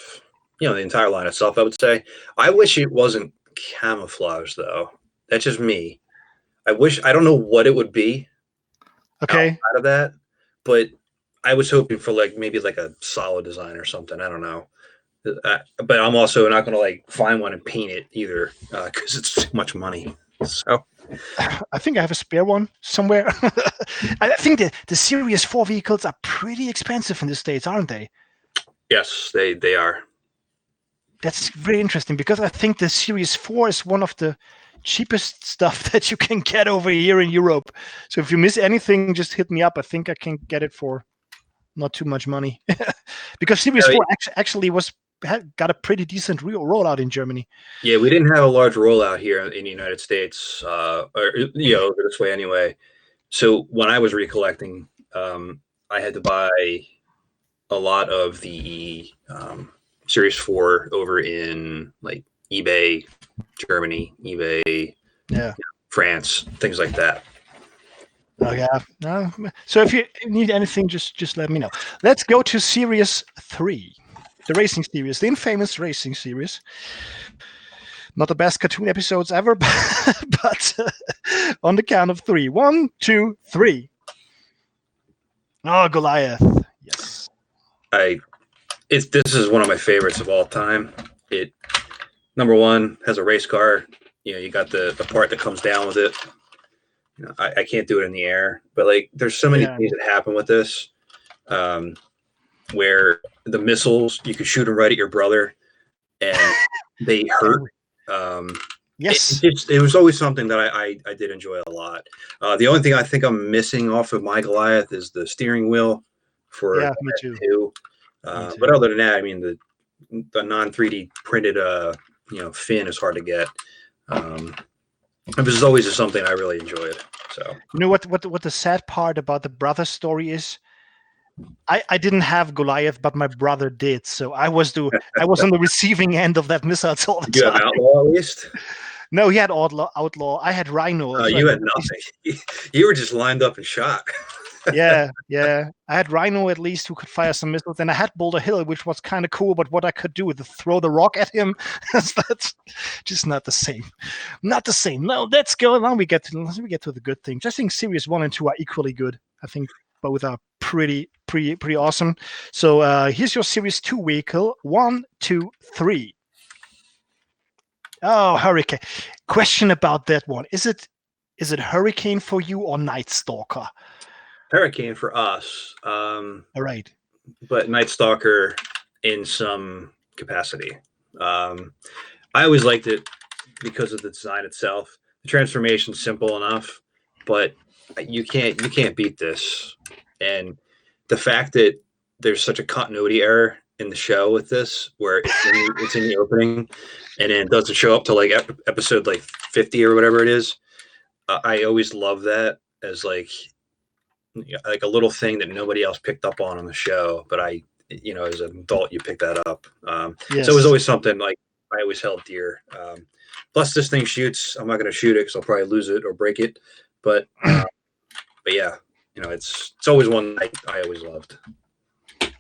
the entire line itself. I would say I wish it wasn't camouflage though. That's just me. I don't know what it would be Okay. out of that, but I was hoping for maybe a solid design or something. I don't know. But I'm also not going to find one and paint it either because it's too much money. So I think I have a spare one somewhere. I think the Series 4 vehicles are pretty expensive in the States, aren't they? Yes, they are. That's very interesting because I think the Series 4 is one of the cheapest stuff that you can get over here in Europe. So if you miss anything, just hit me up. I think I can get it for not too much money because Series 4 actually got a pretty decent rollout in Germany. Yeah, we didn't have a large rollout here in the United States, or this way anyway. So when I was recollecting, I had to buy a lot of the Series 4 over in eBay, Germany, eBay, France, things like that. Oh yeah. No. So if you need anything, just let me know. Let's go to Series 3. The racing series, the infamous racing series. Not the best cartoon episodes ever, but on the count of 3. 1, 2, 3. Oh, Goliath. Yes. This is one of my favorites of all time. It, number one, has a race car. You got the part that comes down with it. I can't do it in the air, but there's so many things that happen with this. Where the missiles, you could shoot them right at your brother and they hurt. Yes. It was always something that I did enjoy a lot. The only thing I think I'm missing off of my Goliath is the steering wheel for me too. But other than that, I mean, the non 3D printed fin is hard to get. This is always just something I really enjoyed. So you know what the sad part about the brother story is? I didn't have Goliath, but my brother did. So I was on the receiving end of that missiles all the time. You have Outlaw at least? No, he had Outlaw. I had Rhino. You had nothing. You were just lined up and shot. Yeah. I had Rhino at least who could fire some missiles, and I had Boulder Hill, which was kind of cool. But what I could do was throw the rock at him. That's just not the same. Not the same. No, let's go. Now we get to the good things. I think Series 1 and 2 are equally good. I think both are pretty awesome. So here's your Series 2 vehicle. 1, 2, 3. Oh, Hurricane. Question about that one. Is it Hurricane for you or Night Stalker? Hurricane for us. All right. But Night Stalker in some capacity. I always liked it because of the design itself. The transformation's simple enough, but you can't beat this. And the fact that there's such a continuity error in the show with this, where it's in the opening, and then it doesn't show up till episode 50 or whatever it is. I always love that as a little thing that nobody else picked up on the show, but as an adult you pick that up. Yes. So it was always something I always held dear. Plus this thing shoots. I'm not going to shoot it because I'll probably lose it or break it, but yeah. It's always one I always loved.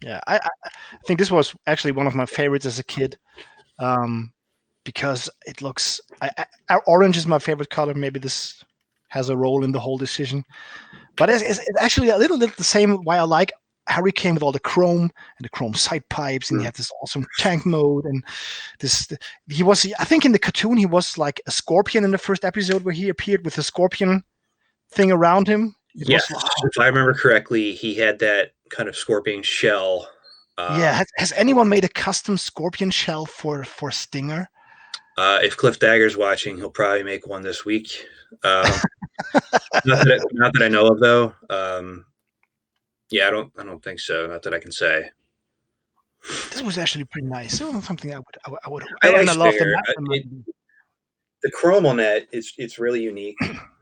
Yeah, I think this was actually one of my favorites as a kid, because it looks. Orange is my favorite color. Maybe this has a role in the whole decision, but it's actually a little bit the same. Why I like Hurricane with all the chrome and the chrome side pipes, and he had this awesome tank mode, and he was. I think in the cartoon he was like a scorpion in the first episode where he appeared with a scorpion thing around him. Yes, if I remember correctly, he had that kind of scorpion shell. Has anyone made a custom scorpion shell for Stinger? If Cliff Dagger's watching, he'll probably make one this week. Not that I know of, though. I don't think so. Not that I can say. This was actually pretty nice. It was something I would. I love the chrome on that. It's really unique,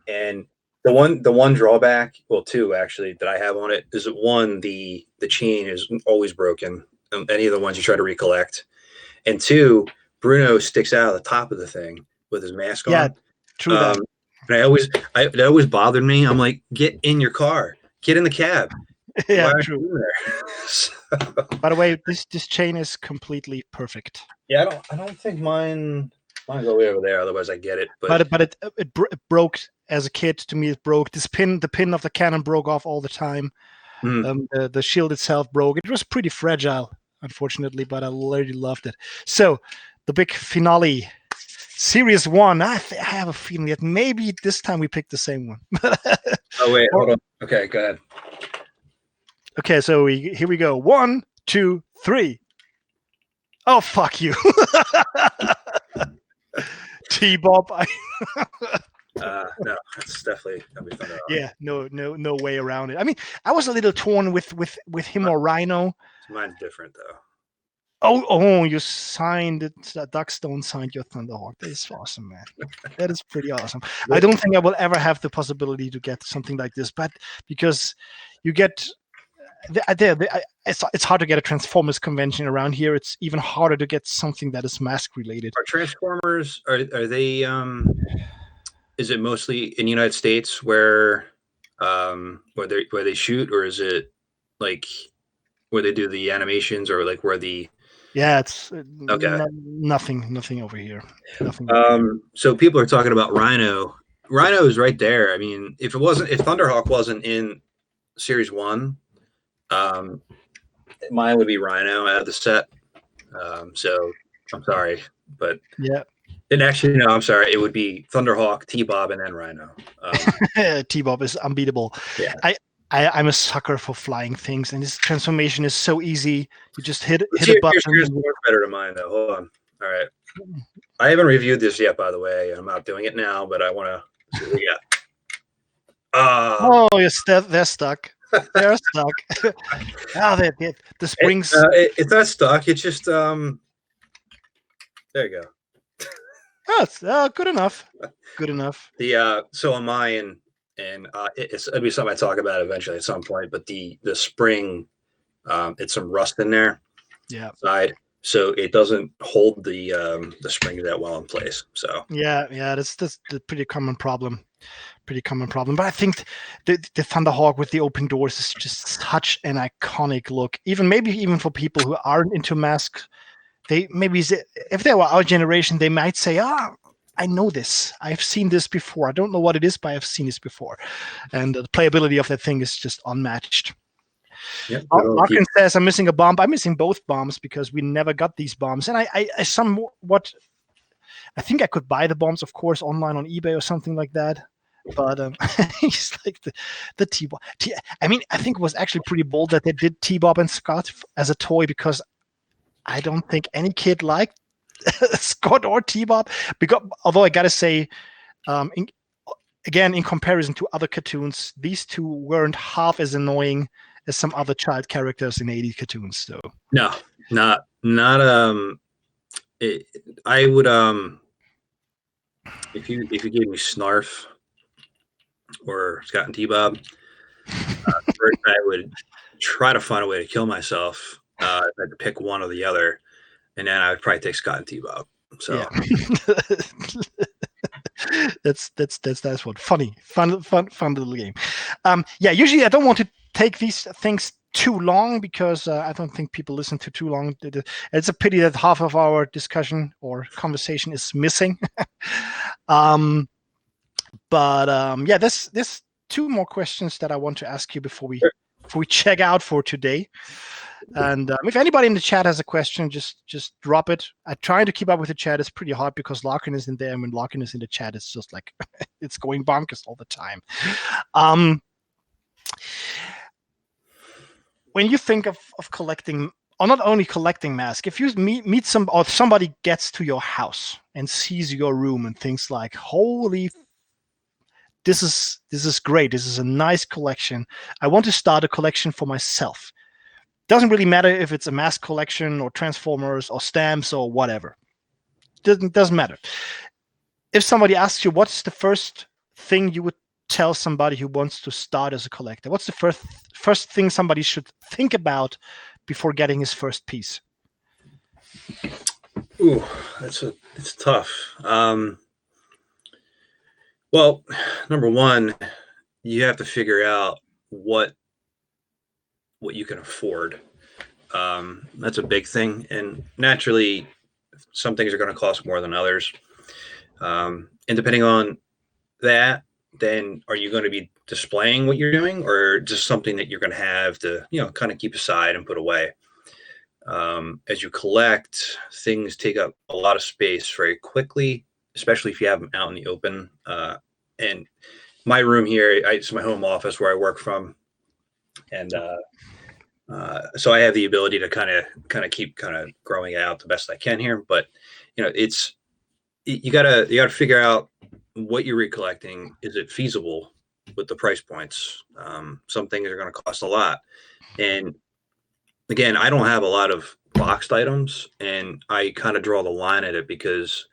and the one drawback, well, two actually, that I have on it is that one, the chain is always broken. Any of the ones you try to recollect, and two, Bruno sticks out of the top of the thing with his mask on. Yeah, true that. And it always bothered me. I'm like, get in your car, get in the cab. Yeah, Why aren't true. you in there? So, By the way, this chain is completely perfect. yeah, I don't think mine's all the way over there. Otherwise, I get it. But It broke as a kid. To me, it broke. The pin of the cannon broke off all the time. The shield itself broke. It was pretty fragile, unfortunately, but I really loved it. So, the big finale, series 1. I have a feeling that maybe this time we picked the same one. oh wait, hold on. Okay, go ahead. Okay, so here we go. 1, 2, 3. Oh, fuck you. T-Bob. No, it's definitely gonna be Thunder Hawk. Yeah, no way around it. I mean, I was a little torn with him or Rhino. Mine's different though. Oh, you signed it. Duckstone signed your Thunderhawk. That is awesome, man. That is pretty awesome. I don't think I will ever have the possibility to get something like this, but because you get it's hard to get a Transformers convention around here. It's even harder to get something that is mask related. Are Transformers are they is it mostly in the United States where they shoot, or is it like where they do the animations, or like where the Yeah, it's okay. Nothing over here. Nothing. So people are talking about Rhino. Rhino is right there. I mean, if Thunderhawk wasn't in Series 1, mine would be Rhino out of the set. So I'm sorry, but yeah. And actually, no, I'm sorry. It would be Thunderhawk, T-Bob, and then Rhino. T-Bob is unbeatable. Yeah. I'm a sucker for flying things, and this transformation is so easy. You just hit a button. Yours works better than mine, though. Hold on. All right. I haven't reviewed this yet, by the way. I'm not doing it now, but I want to see what we got. Oh, they're stuck. They're stuck. The springs. It's not stuck. It's just there you go. Oh, it's good enough. Good enough. So am I, and it'll be something I talk about eventually at some point. But the spring, it's some rust in there. Yeah. Side, so it doesn't hold the spring that well in place. So yeah, that's the pretty common problem. But I think the Thunderhawk with the open doors is just such an iconic look. Maybe even for people who aren't into masks, if they were our generation, they might say, I know this. I've seen this before. I don't know what it is, but I've seen this before. And the playability of that thing is just unmatched. Yep. Larkin says, I'm missing a bomb. I'm missing both bombs because we never got these bombs. And I think I could buy the bombs, of course, online on eBay or something like that. But he's like the T-Bob. I mean, I think it was actually pretty bold that they did T-Bob and Scott as a toy, because I don't think any kid liked Scott or T-Bob. Although I gotta say, in comparison to other cartoons, these two weren't half as annoying as some other child characters in 80s cartoons. So no, not. I would if you gave me Snarf or Scott and T-Bob, first I would try to find a way to kill myself. If I had to pick one or the other, and then I would probably take Scott and T-Bob. So yeah. that's what fun little game. Usually I don't want to take these things too long, because I don't think people listen to too long. It's a pity that half of our discussion or conversation is missing. There's two more questions that I want to ask you before we check out for today. And if anybody in the chat has a question, just drop it. I try to keep up with the chat. It's pretty hard because Larkin is in there, and when Larkin is in the chat, it's just like it's going bonkers all the time. When you think of collecting, or not only collecting masks, if you meet somebody gets to your house and sees your room and thinks like, holy, this is great. This is a nice collection. I want to start a collection for myself. Doesn't really matter if it's a mask collection or Transformers or stamps or whatever. Doesn't matter. If somebody asks you, what's the first thing you would tell somebody who wants to start as a collector? What's the first thing somebody should think about before getting his first piece? Ooh, it's tough. Well, number one, you have to figure out what you can afford. That's a big thing, and naturally, some things are going to cost more than others. And depending on that, then are you going to be displaying what you're doing, or just something that you're going to have to, kind of keep aside and put away? As you collect, things take up a lot of space very quickly, especially if you have them out in the open. And my room here, it's my home office where I work from, and so I have the ability to kind of keep kind of growing out the best I can here. But it's you gotta figure out what you're recollecting. Is it feasible with the price points? Some things are going to cost a lot, and again, I don't have a lot of boxed items, and I kind of draw the line at it because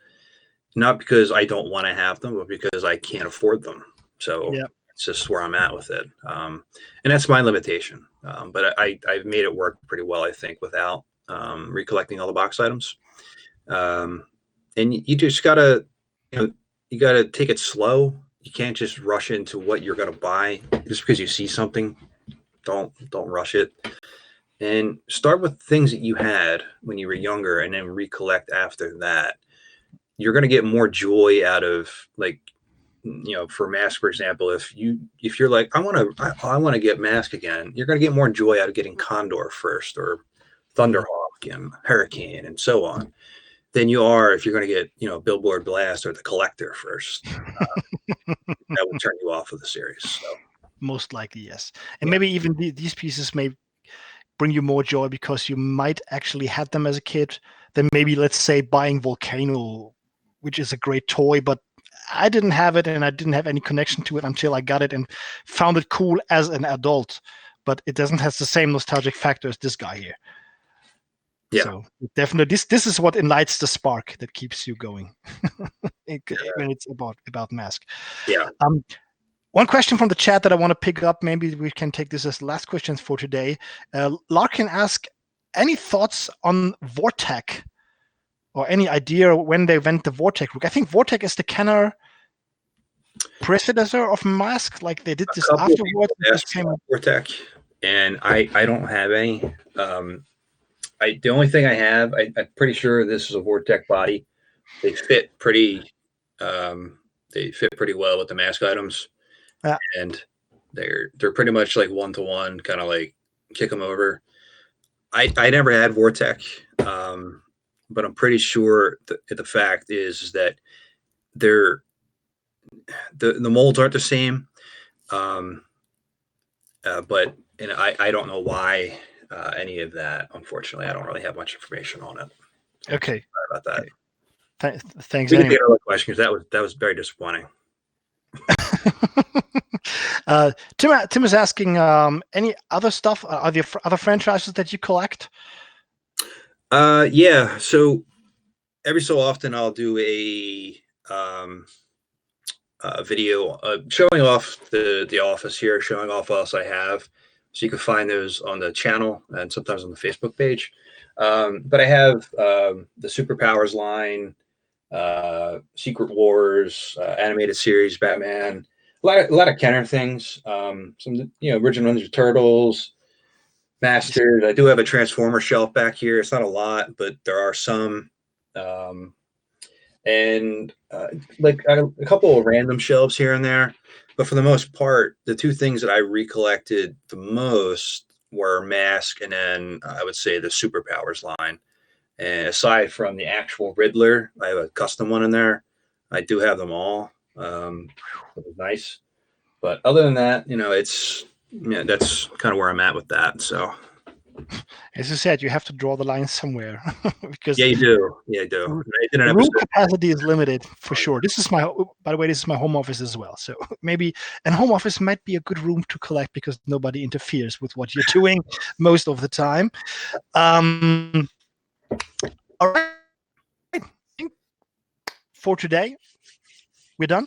not because I don't want to have them, but because I can't afford them. So Yeah. it's just where I'm at with it. And that's my limitation. But I've made it work pretty well, I think, without recollecting all the box items. And you just gotta, you gotta take it slow. You can't just rush into what you're gonna buy just because you see something. Don't rush it. And start with things that you had when you were younger, and then recollect after that. You're going to get more joy out of, like, for M.A.S.K, for example. If you're like, I want to get M.A.S.K again, you're going to get more joy out of getting Condor first, or Thunderhawk and Hurricane and so on, than you are if you're going to get Billboard Blast or the Collector first. That will turn you off of the series. So. Most likely, yes. And maybe even these pieces may bring you more joy because you might actually had them as a kid. Then maybe, let's say, buying Volcano, which is a great toy, but I didn't have it and I didn't have any connection to it until I got it and found it cool as an adult. But it doesn't have the same nostalgic factor as this guy here. Yeah. So definitely, this is what ignites the spark that keeps you going when it's about M.A.S.K. Yeah. One question from the chat that I want to pick up, maybe we can take this as last questions for today. Larkin asked, any thoughts on Vortec, or any idea when they went the Vortec route? I think Vortec is the Kenner predecessor of M.A.S.K. Like they did this afterwards. Vortec, and I don't have any. The only thing I have, I'm pretty sure this is a Vortec body. They fit pretty well with the M.A.S.K items. And they're pretty much like one-to-one, kind of like kick them over. I never had Vortec, but I'm pretty sure the fact is that the molds aren't the same. But I don't know why any of that. Unfortunately, I don't really have much information on it. Okay. Sorry about that. Okay. Thanks. We can take another question because that was very disappointing. Tim is asking, any other stuff? Are there other franchises that you collect? Yeah. So every so often I'll do a video showing off the office here, showing off what else I have. So you can find those on the channel and sometimes on the Facebook page. But I have the Superpowers line, Secret Wars, animated series, Batman. A lot of Kenner things. Some original Ninja Turtles, Masters. I do have a Transformer shelf back here. It's not a lot, but there are some. And like a couple of random shelves here and there. But for the most part, the two things that I recollected the most were M.A.S.K and then I would say the Superpowers line. And aside from the actual Riddler, I have a custom one in there. I do have them all. It was nice. But other than that, that's kind of where I'm at with that. So, as you said, you have to draw the line somewhere because you do. Yeah, I do. Room capacity is limited for sure. By the way, this is my home office as well. So maybe a home office might be a good room to collect because nobody interferes with what you're doing most of the time. All right. For today, we're done.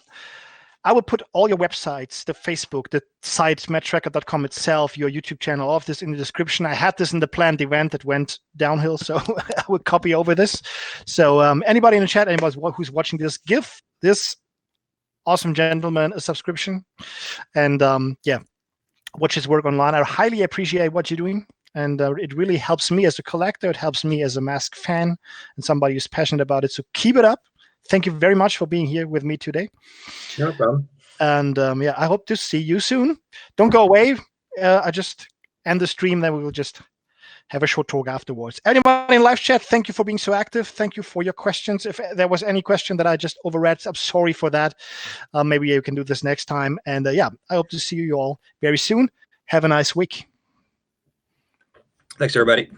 I will put all your websites, the Facebook, the site, mattracker.com itself, your YouTube channel, all of this in the description. I had this in the planned event that went downhill, so I will copy over this. So anybody in the chat, anybody who's watching this, give this awesome gentleman a subscription, and yeah, watch his work online. I highly appreciate what you're doing, and it really helps me as a collector. It helps me as a M.A.S.K fan and somebody who's passionate about it. So keep it up. Thank you very much for being here with me today. No problem. And yeah, I hope to see you soon. Don't go away. I just end the stream, then we will just have a short talk afterwards. Anyone in live chat, thank you for being so active. Thank you for your questions. If there was any question that I just overread, I'm sorry for that. Maybe you can do this next time. And yeah, I hope to see you all very soon. Have a nice week. Thanks, everybody.